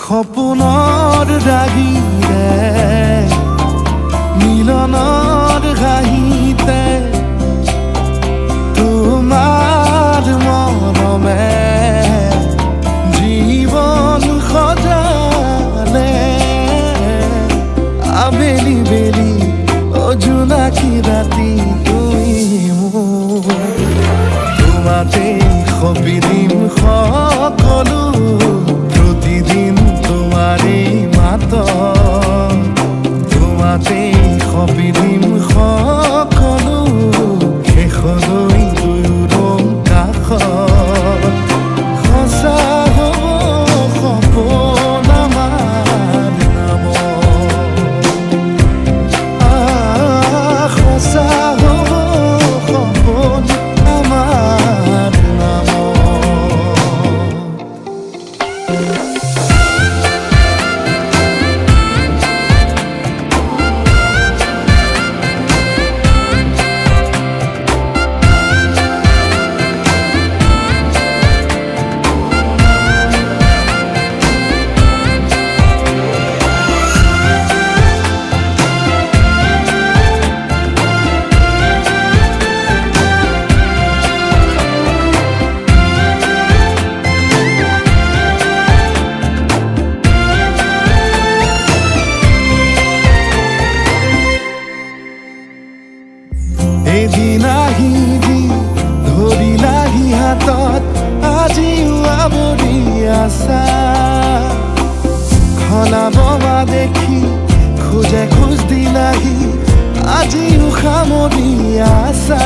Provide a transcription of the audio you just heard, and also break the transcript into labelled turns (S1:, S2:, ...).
S1: সপোনৰ ৰাগিৰে মিলনৰ হাঁহিতে তোমাৰ মৰমে জীৱন সজালে আবেলি বেলি জোনাকী ৰাতি তুমি মোৰ তোমাতে সপি দিম সকলো প্ৰতিদিন তোমাৰে মাত তোমাতে সপি দিম সকলো শেষলৈ দুয়োৰ কাষত সঁচা হ'ব সপোন আমাৰ নামত সঁচা হ'ব সপোন আমাৰ নামত এদিন আহিবি ধৰিলাহি হাতত আজিও আৱৰি আছা খলাব বা দেখি খোজে খোজ দিলাহি আজিও সামৰি আছা